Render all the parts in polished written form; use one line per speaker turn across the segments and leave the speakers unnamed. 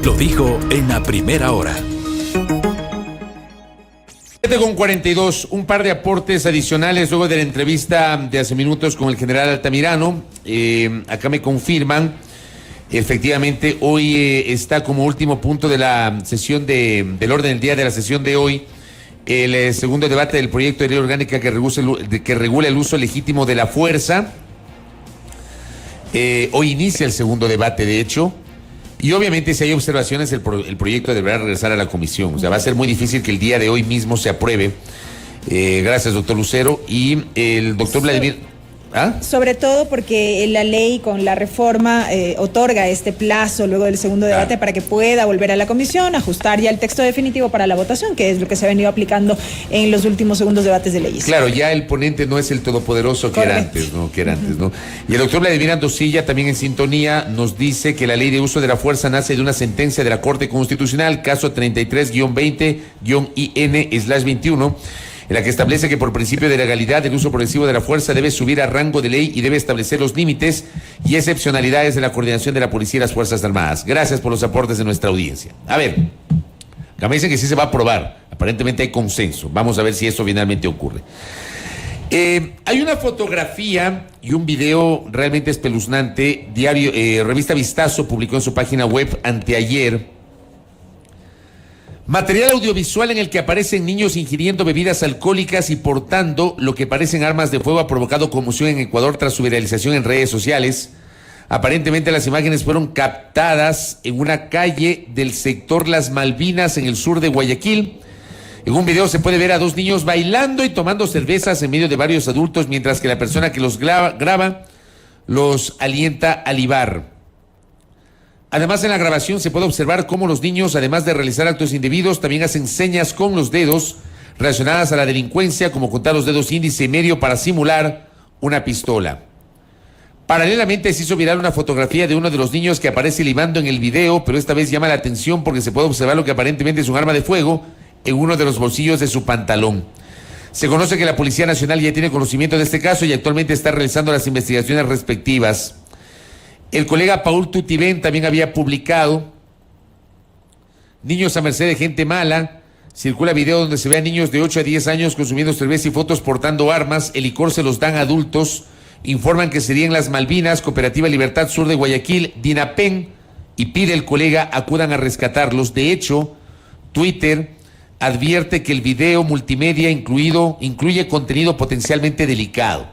Lo dijo en la primera hora.
7:42, un par de aportes adicionales luego de la entrevista de hace minutos con el general Altamirano. Acá me confirman, efectivamente, hoy está como último punto de la sesión del orden del día de la sesión de hoy, el segundo debate del proyecto de ley orgánica que regula el uso legítimo de la fuerza. Hoy inicia el segundo debate, de hecho. Y obviamente si hay observaciones el proyecto deberá regresar a la comisión. O sea, va a ser muy difícil que el día de hoy mismo se apruebe. Gracias, doctor Lucero. Y el doctor Vladimir... ¿Ah?
Sobre todo porque la ley con la reforma otorga este plazo luego del segundo debate para que pueda volver a la comisión, ajustar ya el texto definitivo para la votación, que es lo que se ha venido aplicando en los últimos segundos debates de leyes.
Claro, ya el ponente no es el todopoderoso que era antes, ¿no? Y el doctor Vladimir Andosilla, también en sintonía, nos dice que la ley de uso de la fuerza nace de una sentencia de la Corte Constitucional, caso 33-20-IN/21, en la que establece que por principio de legalidad el uso progresivo de la fuerza debe subir a rango de ley y debe establecer los límites y excepcionalidades de la coordinación de la policía y las Fuerzas Armadas. Gracias por los aportes de nuestra audiencia. A ver, acá me dicen que sí se va a aprobar. Aparentemente hay consenso. Vamos a ver si eso finalmente ocurre. Hay una fotografía y un video realmente espeluznante. Revista Vistazo publicó en su página web anteayer material audiovisual en el que aparecen niños ingiriendo bebidas alcohólicas y portando lo que parecen armas de fuego. Ha provocado conmoción en Ecuador tras su viralización en redes sociales. Aparentemente las imágenes fueron captadas en una calle del sector Las Malvinas en el sur de Guayaquil. En un video se puede ver a dos niños bailando y tomando cervezas en medio de varios adultos, mientras que la persona que los graba los alienta a libar. Además, en la grabación se puede observar cómo los niños, además de realizar actos indebidos, también hacen señas con los dedos relacionadas a la delincuencia, como contar los dedos índice y medio para simular una pistola. Paralelamente se hizo viral una fotografía de uno de los niños que aparece libando en el video, pero esta vez llama la atención porque se puede observar lo que aparentemente es un arma de fuego en uno de los bolsillos de su pantalón. Se conoce que la Policía Nacional ya tiene conocimiento de este caso y actualmente está realizando las investigaciones respectivas. El colega Paul Tutibén también había publicado niños a merced de gente mala. Circula video donde se ve a niños de 8 a 10 años consumiendo cerveza y fotos portando armas. El licor se los dan adultos. Informan que sería en Las Malvinas, Cooperativa Libertad Sur de Guayaquil, DINAPEN, y pide el colega acudan a rescatarlos. De hecho, Twitter advierte que el video multimedia incluye contenido potencialmente delicado.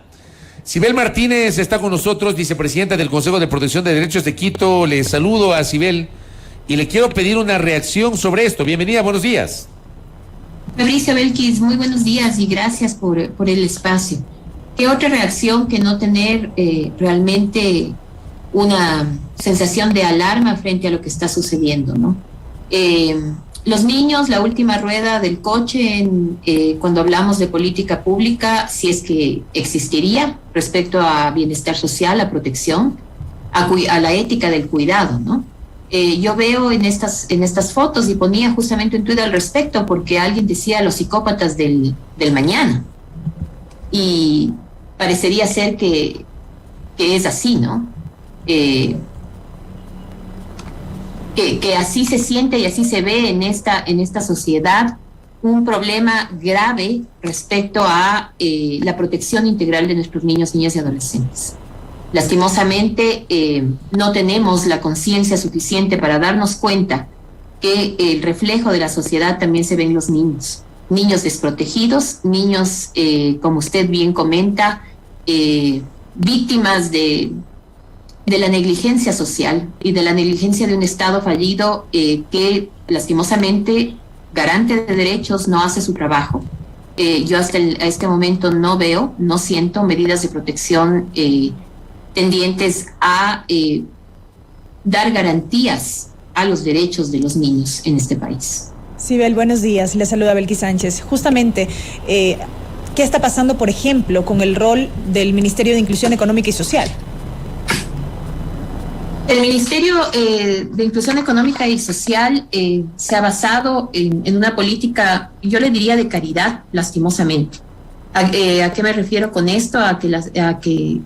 Sibel Martínez está con nosotros, vicepresidenta del Consejo de Protección de Derechos de Quito. Le saludo a Sibel y le quiero pedir una reacción sobre esto. Bienvenida, buenos días.
Fabricio Belkis, muy buenos días y gracias por el espacio. ¿Qué otra reacción que no tener realmente una sensación de alarma frente a lo que está sucediendo, ¿no? Los niños, la última rueda del coche cuando hablamos de política pública, si es que existiría respecto a bienestar social, a protección, a la ética del cuidado, ¿no? Yo veo en estas fotos, y ponía justamente un tuit al respecto, porque alguien decía los psicópatas del mañana. Y parecería ser que es así, ¿no? Que así se siente y así se ve en esta sociedad un problema grave respecto a la protección integral de nuestros niños, niñas y adolescentes. Lastimosamente no tenemos la conciencia suficiente para darnos cuenta que el reflejo de la sociedad también se ve en los niños. Niños desprotegidos, niños, como usted bien comenta, víctimas de la negligencia social y de la negligencia de un Estado fallido que lastimosamente, garante de derechos, no hace su trabajo. Yo hasta este momento no siento medidas de protección tendientes a dar garantías a los derechos de los niños en este país.
Sibel, buenos días. Le saluda Belkis Sánchez. Justamente, ¿qué está pasando, por ejemplo, con el rol del Ministerio de Inclusión Económica y Social?
El Ministerio de Inclusión Económica y Social se ha basado en una política, yo le diría, de caridad, lastimosamente. ¿A qué me refiero con esto? A que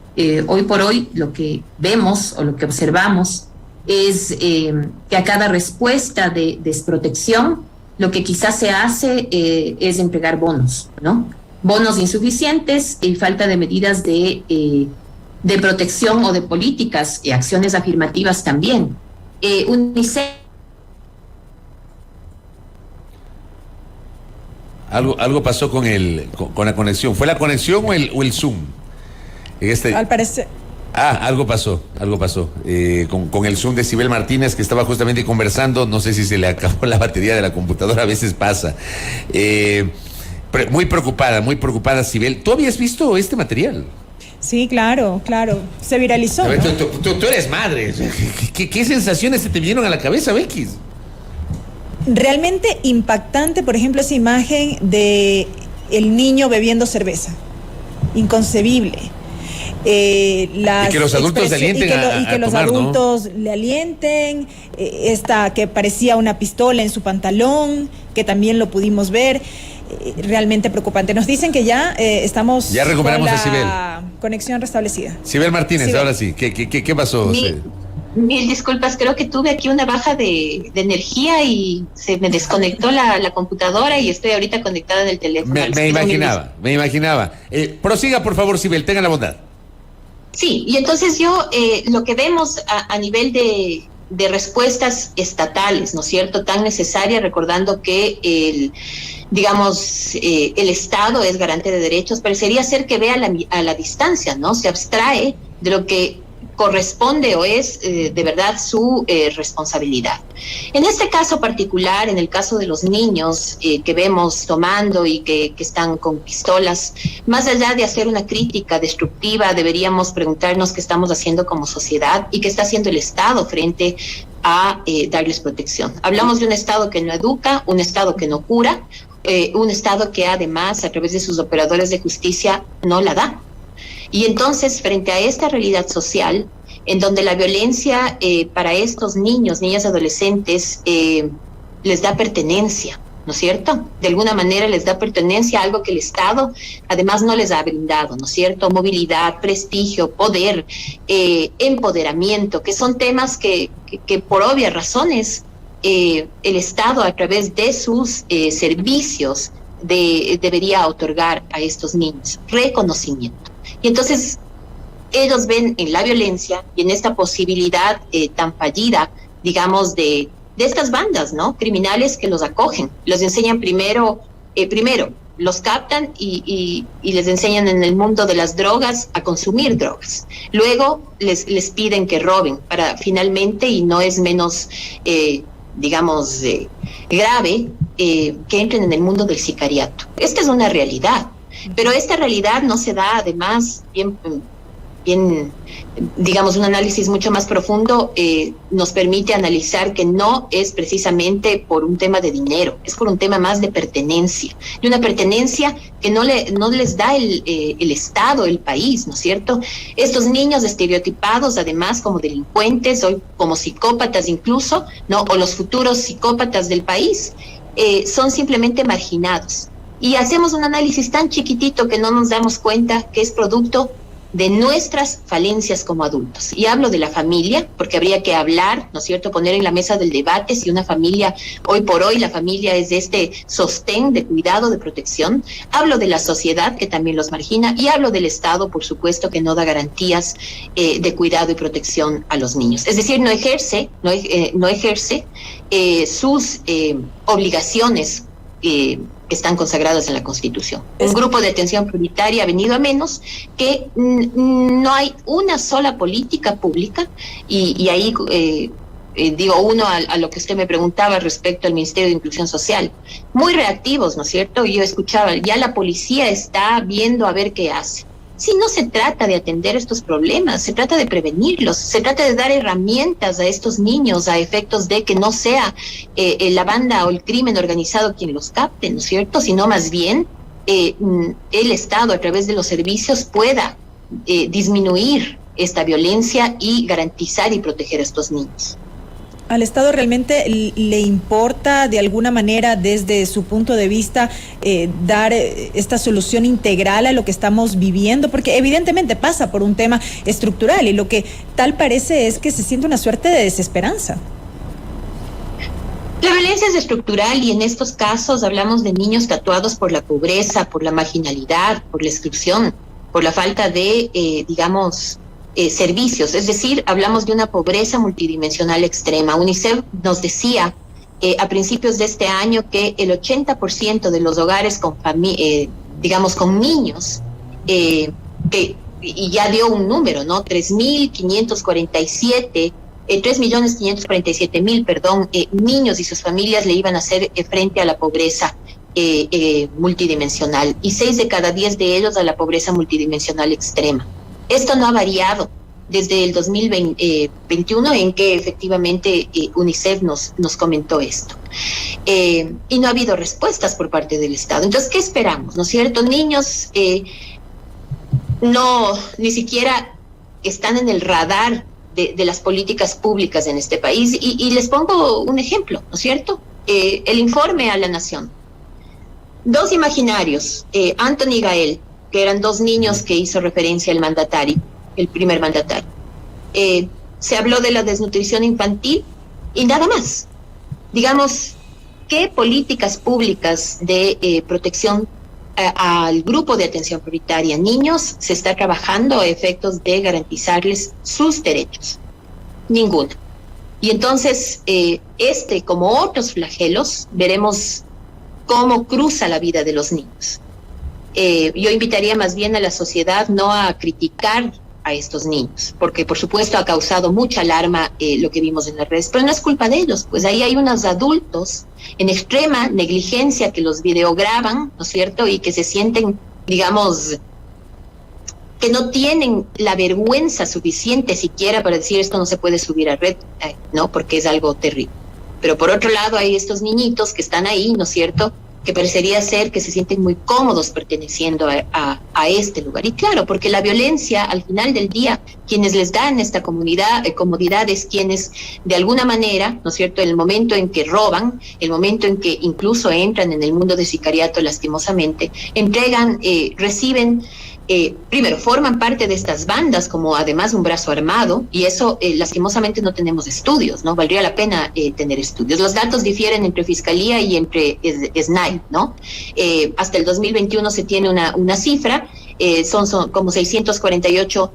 hoy por hoy lo que vemos o lo que observamos es que a cada respuesta de desprotección, lo que quizás se hace es entregar bonos, ¿no? Bonos insuficientes y falta de medidas de protección o de políticas y acciones afirmativas también. UNICEF.
Algo pasó con la conexión. ¿Fue la conexión o el Zoom?
Al parecer.
Algo pasó con el Zoom de Sibel Martínez, que estaba justamente conversando. No sé si se le acabó la batería de la computadora, a veces pasa. Muy preocupada Sibel. ¿Tú habías visto este material?
Sí, claro, se viralizó, ¿no?
Tú eres madre. ¿Qué sensaciones se te vinieron a la cabeza, Becky?
Realmente impactante, por ejemplo, esa imagen de el niño bebiendo cerveza. Inconcebible. Y
que los adultos le alienten
y que los
tomar,
adultos,
¿no?,
le alienten, esta que parecía una pistola en su pantalón, que también lo pudimos ver, realmente preocupante. Nos dicen que ya estamos
ya recuperamos
con
a Sibel.
Conexión restablecida.
Sibel Martínez, Sibel. Ahora sí, ¿qué pasó?
Mil disculpas, creo que tuve aquí una baja de energía y se me desconectó la computadora y estoy ahorita conectada en el teléfono.
Me imaginaba. Prosiga, por favor, Sibel, tenga la bondad.
Sí, y entonces lo que vemos a nivel de respuestas estatales, ¿no es cierto?, tan necesaria, recordando que el Estado es garante de derechos, parecería ser que ve a la distancia, ¿no? Se abstrae de lo que corresponde o es de verdad su responsabilidad. En este caso particular, en el caso de los niños que vemos tomando y que están con pistolas, más allá de hacer una crítica destructiva, deberíamos preguntarnos qué estamos haciendo como sociedad y qué está haciendo el Estado frente a darles protección. Hablamos de un Estado que no educa, un Estado que no cura, un Estado que además a través de sus operadores de justicia no la da. Y entonces, frente a esta realidad social, en donde la violencia para estos niños, niñas, adolescentes, les da pertenencia, ¿no es cierto? De alguna manera les da pertenencia a algo que el Estado además no les ha brindado, ¿no es cierto? Movilidad, prestigio, poder, empoderamiento, que son temas que por obvias razones el Estado a través de sus servicios debería otorgar a estos niños reconocimiento. Y entonces ellos ven en la violencia y en esta posibilidad tan fallida, digamos, de estas bandas, ¿no?, criminales que los acogen. Los enseñan primero los captan y les enseñan en el mundo de las drogas a consumir drogas. Luego les piden que roben para finalmente, y no es menos, grave, que entren en el mundo del sicariato. Esta es una realidad. Pero esta realidad no se da, además, bien, un análisis mucho más profundo nos permite analizar que no es precisamente por un tema de dinero, es por un tema más de pertenencia, de una pertenencia que no les da el Estado, el país, ¿no es cierto? Estos niños estereotipados, además, como delincuentes, hoy como psicópatas incluso, ¿no?, o los futuros psicópatas del país, son simplemente marginados. Y hacemos un análisis tan chiquitito que no nos damos cuenta que es producto de nuestras falencias como adultos. Y hablo de la familia, porque habría que hablar, ¿no es cierto?, poner en la mesa del debate si una familia, hoy por hoy la familia es este sostén de cuidado, de protección. Hablo de la sociedad, que también los margina, y hablo del Estado, por supuesto, que no da garantías de cuidado y protección a los niños. Es decir, no ejerce sus obligaciones que están consagradas en la Constitución. Un grupo de atención prioritaria ha venido a menos, que no hay una sola política pública, y ahí digo uno a lo que usted me preguntaba respecto al Ministerio de Inclusión Social. Muy reactivos, ¿no es cierto? Yo escuchaba, ya la policía está viendo a ver qué hace. Si no se trata de atender estos problemas, se trata de prevenirlos, se trata de dar herramientas a estos niños a efectos de que no sea la banda o el crimen organizado quien los capte, ¿no es cierto? Sino más bien el Estado a través de los servicios pueda disminuir esta violencia y garantizar y proteger a estos niños.
¿Al Estado realmente le importa de alguna manera desde su punto de vista dar esta solución integral a lo que estamos viviendo? Porque evidentemente pasa por un tema estructural y lo que tal parece es que se siente una suerte de desesperanza.
La violencia es estructural y en estos casos hablamos de niños tatuados por la pobreza, por la marginalidad, por la exclusión, por la falta de, servicios. Es decir, hablamos de una pobreza multidimensional extrema. UNICEF nos decía a principios de este año que el 80% de los hogares con niños, y ya dio un número, ¿no? 3.547.000, niños y sus familias le iban a hacer frente a la pobreza multidimensional, y 6 de cada 10 de ellos a la pobreza multidimensional extrema. Esto no ha variado desde el 2021, en que efectivamente UNICEF nos comentó esto. Y no ha habido respuestas por parte del Estado. Entonces, ¿qué esperamos? ¿No es cierto? Niños ni siquiera están en el radar de las políticas públicas en este país. Y les pongo un ejemplo, ¿no es cierto? El informe a la Nación. 2 imaginarios, Anthony y Gael, que eran 2 niños que hizo referencia el primer mandatario. Se habló de la desnutrición infantil y nada más. Digamos, ¿qué políticas públicas de protección al grupo de atención prioritaria niños se está trabajando a efectos de garantizarles sus derechos? Ninguna. Y entonces, como otros flagelos, veremos cómo cruza la vida de los niños. Yo invitaría más bien a la sociedad no a criticar a estos niños, porque por supuesto ha causado mucha alarma lo que vimos en las redes, pero no es culpa de ellos, pues ahí hay unos adultos en extrema negligencia que los videograban, ¿no es cierto?, y que se sienten, digamos, que no tienen la vergüenza suficiente siquiera para decir esto no se puede subir a red, ¿no?, porque es algo terrible. Pero por otro lado hay estos niñitos que están ahí, ¿no es cierto?, que parecería ser que se sienten muy cómodos perteneciendo a este lugar. Y claro, porque la violencia, al final del día, quienes les dan esta comodidad es quienes, de alguna manera, ¿no es cierto?, el momento en que roban, el momento en que incluso entran en el mundo de sicariato, lastimosamente, entregan, reciben, primero, forman parte de estas bandas como además un brazo armado, y eso lastimosamente no tenemos estudios, ¿no? Valdría la pena tener estudios. Los datos difieren entre Fiscalía y entre SNAI, ¿no? Hasta el 2021 se tiene una cifra, son como 648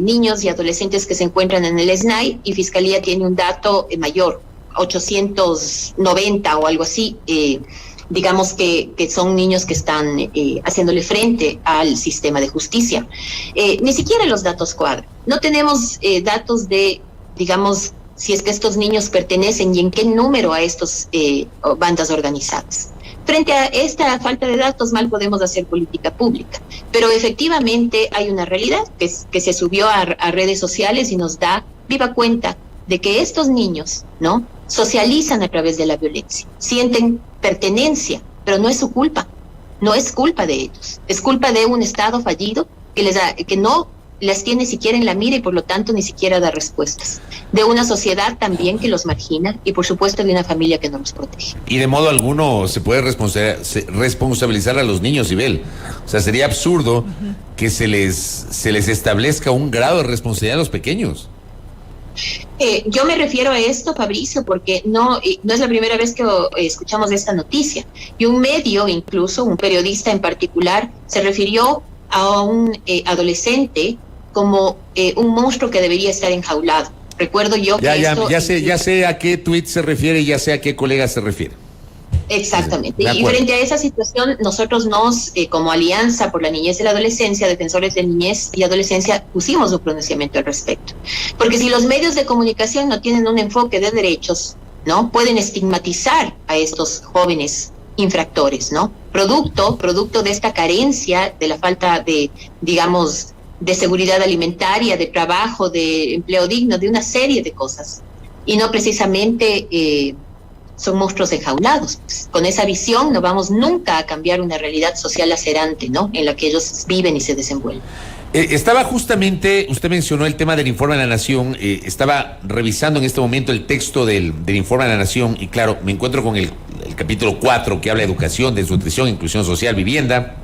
niños y adolescentes que se encuentran en el SNAI, y Fiscalía tiene un dato mayor, 890 o algo así, digamos que son niños que están haciéndole frente al sistema de justicia. Ni siquiera los datos cuadran. No tenemos datos de, digamos, si es que estos niños pertenecen y en qué número a estas bandas organizadas. Frente a esta falta de datos, mal podemos hacer política pública. Pero efectivamente hay una realidad que se subió a redes sociales y nos da viva cuenta de que estos niños, ¿no?, socializan a través de la violencia, sienten pertenencia, pero no es su culpa, no es culpa de ellos, es culpa de un Estado fallido que no las tiene siquiera en la mira y por lo tanto ni siquiera da respuestas, de una sociedad también que los margina y por supuesto de una familia que no los protege.
Y de modo alguno se puede responsabilizar a los niños, Ibel. O sea, sería absurdo que se les establezca un grado de responsabilidad a los pequeños.
Yo me refiero a esto, Fabricio, porque no es la primera vez que escuchamos de esta noticia. Y un medio, incluso un periodista en particular, se refirió a un adolescente como un monstruo que debería estar enjaulado. Recuerdo yo
ya sé a qué tuit se refiere y ya sé a qué colega se refiere.
Exactamente. Y frente a esa situación, nosotros como Alianza por la Niñez y la Adolescencia, Defensores de Niñez y Adolescencia, pusimos un pronunciamiento al respecto. Porque si los medios de comunicación no tienen un enfoque de derechos, ¿no?, pueden estigmatizar a estos jóvenes infractores, ¿no? Producto de esta carencia, de la falta de, digamos, de seguridad alimentaria, de trabajo, de empleo digno, de una serie de cosas. Y no precisamente son monstruos enjaulados. Pues, con esa visión no vamos nunca a cambiar una realidad social lacerante, ¿no?, en la que ellos viven y se desenvuelven.
Estaba justamente, usted mencionó el tema del informe de la Nación, estaba revisando en este momento el texto del informe de la Nación y claro, me encuentro con el capítulo 4 que habla de educación, desnutrición, inclusión social, vivienda.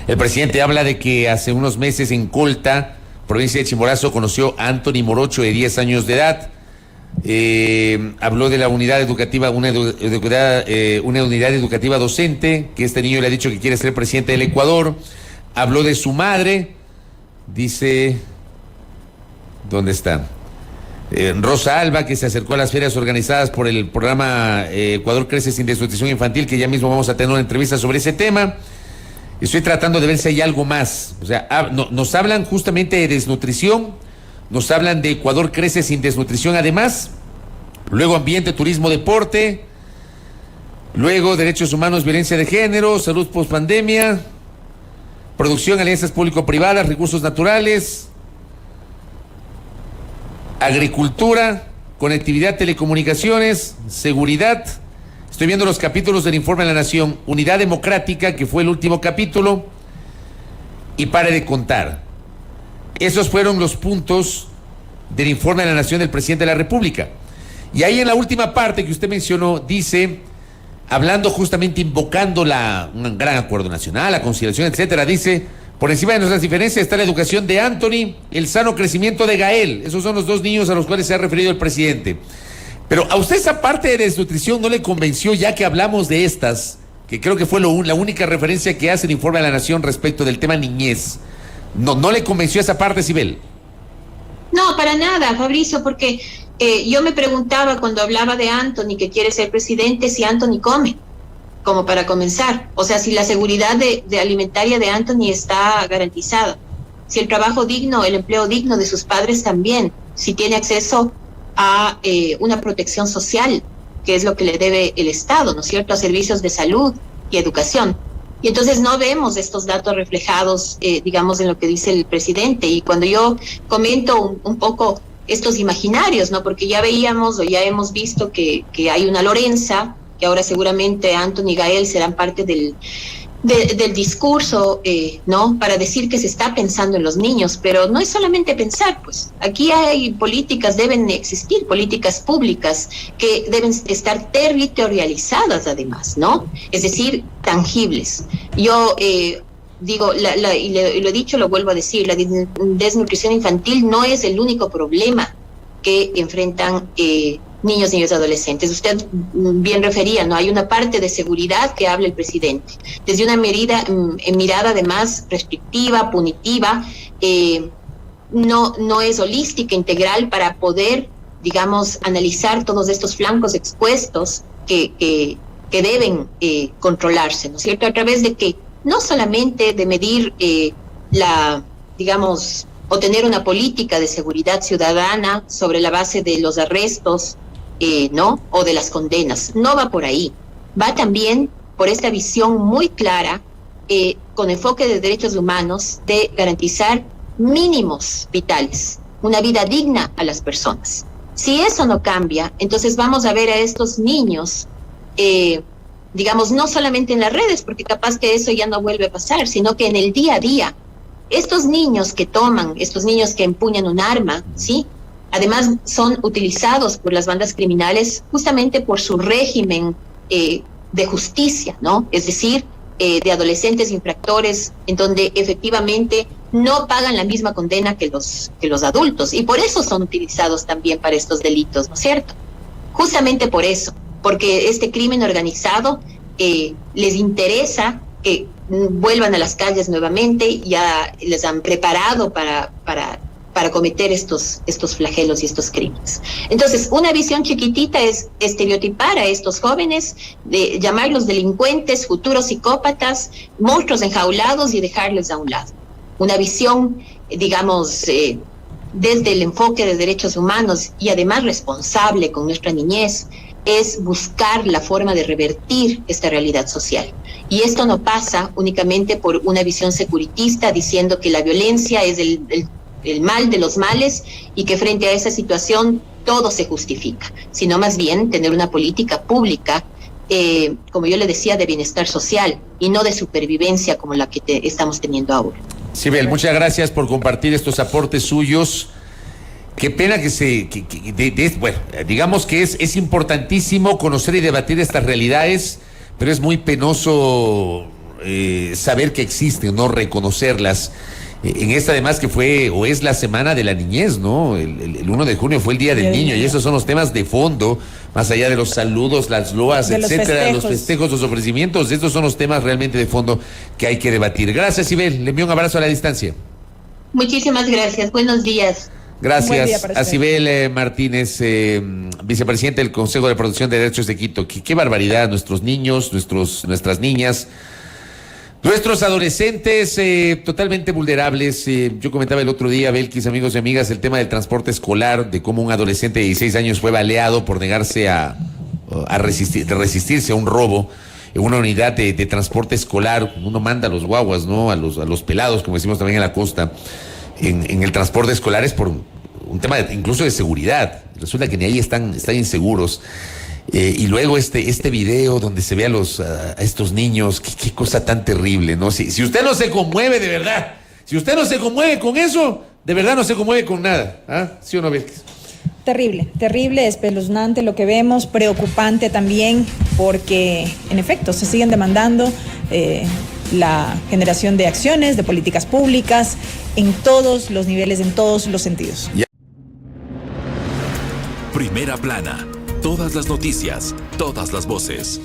El presidente habla de que hace unos meses en Colta, provincia de Chimborazo, conoció a Anthony Morocho de 10 años de edad. Habló de la unidad educativa, una unidad educativa docente, que este niño le ha dicho que quiere ser presidente del Ecuador. Habló de su madre, dice, ¿dónde está? Rosa Alba, que se acercó a las ferias organizadas por el programa Ecuador Crece sin Desnutrición Infantil, que ya mismo vamos a tener una entrevista sobre ese tema. Estoy tratando de ver si hay algo más. O sea, nos hablan justamente de desnutrición, nos hablan de Ecuador Crece sin Desnutrición además, luego ambiente, turismo, deporte, luego derechos humanos, violencia de género, salud pospandemia, producción, alianzas público-privadas, recursos naturales, agricultura, conectividad, telecomunicaciones, seguridad. Estoy viendo los capítulos del informe de la Nación, unidad democrática, que fue el último capítulo, y pare de contar. Esos fueron los puntos del informe de la Nación del presidente de la República. Y ahí en la última parte que usted mencionó, dice, hablando justamente, invocando un gran acuerdo nacional, la conciliación, etcétera, dice, por encima de nuestras diferencias está la educación de Anthony, el sano crecimiento de Gael. Esos son los dos niños a los cuales se ha referido el presidente. Pero a usted esa parte de desnutrición no le convenció, ya que hablamos de estas, que creo que fue la única referencia que hace el informe de la Nación respecto del tema niñez. ¿No le convenció esa parte, Sibel?
No, para nada, Fabricio, porque yo me preguntaba cuando hablaba de Anthony, que quiere ser presidente, si Anthony come, como para comenzar. O sea, si la seguridad de alimentaria de Anthony está garantizada, si el trabajo digno, el empleo digno de sus padres también, si tiene acceso a una protección social, que es lo que le debe el Estado, ¿no es cierto?, a servicios de salud y educación. Y entonces no vemos estos datos reflejados, digamos, en lo que dice el presidente. Y cuando yo comento un poco estos imaginarios, ¿no?, porque ya veíamos o ya hemos visto que hay una Lorenza, que ahora seguramente Anthony y Gael serán parte del discurso, ¿no?, para decir que se está pensando en los niños, pero no es solamente pensar, pues aquí hay políticas, deben existir políticas públicas que deben estar territorializadas además, ¿no?, es decir, tangibles. Yo digo, y lo he dicho, lo vuelvo a decir, la desnutrición infantil no es el único problema que enfrentan niños y adolescentes. Usted bien refería, ¿no? Hay una parte de seguridad que habla el presidente, desde una mirada además restrictiva, punitiva, no es holística, integral, para poder, digamos, analizar todos estos flancos expuestos que deben controlarse, ¿no es cierto? A través de que no solamente de medir digamos, o tener una política de seguridad ciudadana sobre la base de los arrestos, ¿no?, o de las condenas. No va por ahí. Va también por esta visión muy clara, con enfoque de derechos humanos, de garantizar mínimos vitales, una vida digna a las personas. Si eso no cambia, entonces vamos a ver a estos niños, digamos, no solamente en las redes, porque capaz que eso ya no vuelve a pasar, sino que en el día a día, estos niños que toman, estos niños que empuñan un arma, ¿sí?, además son utilizados por las bandas criminales justamente por su régimen de justicia, ¿no? Es decir, de adolescentes infractores, en donde efectivamente no pagan la misma condena que los adultos, y por eso son utilizados también para estos delitos, ¿no es cierto? Justamente por eso, porque este crimen organizado les interesa que vuelvan a las calles nuevamente. Ya les han preparado para cometer estos flagelos y estos crímenes. Entonces, una visión chiquitita es estereotipar a estos jóvenes, de llamarlos delincuentes, futuros psicópatas, monstruos enjaulados, y dejarles a un lado. Una visión, digamos, desde el enfoque de derechos humanos y además responsable con nuestra niñez, es buscar la forma de revertir esta realidad social. Y esto no pasa únicamente por una visión securitista diciendo que la violencia es el mal de los males y que frente a esa situación todo se justifica, sino más bien tener una política pública, como yo le decía, de bienestar social y no de supervivencia como la que estamos teniendo ahora.
Sibel, muchas gracias por compartir estos aportes suyos. Qué pena bueno, digamos que es importantísimo conocer y debatir estas realidades, pero es muy penoso saber que existen, no reconocerlas. En esta además que fue o es la semana de la niñez, ¿no? El 1 de junio fue el Día del Niño y esos son los temas de fondo, más allá de los saludos, las loas, etcétera, los festejos, los ofrecimientos, estos son los temas realmente de fondo que hay que debatir. Gracias, Sibel, le envío un abrazo a la distancia.
Muchísimas gracias, buenos días.
Gracias a Sibel Martínez, vicepresidente del Consejo de Protección de Derechos de Quito. Qué barbaridad, nuestros niños, nuestras niñas, nuestros adolescentes totalmente vulnerables. Yo comentaba el otro día, Belkis, amigos y amigas, el tema del transporte escolar, de cómo un adolescente de 16 años fue baleado por negarse a resistirse a un robo en una unidad de transporte escolar. Uno manda a los guaguas, ¿no? A los pelados, como decimos también en la costa, en el transporte escolar es por un tema incluso de seguridad. Resulta que ni ahí están inseguros. Y luego este video donde se ve a estos niños, qué cosa tan terrible, ¿no? Si usted no se conmueve de verdad, si usted no se conmueve con eso, de verdad no se conmueve con nada, ¿ah? ¿Sí o no, Belkis?
Terrible, espeluznante lo que vemos, preocupante también, porque en efecto se siguen demandando la generación de acciones, de políticas públicas, en todos los niveles, en todos los sentidos.
Primera plana. Todas las noticias, todas las voces.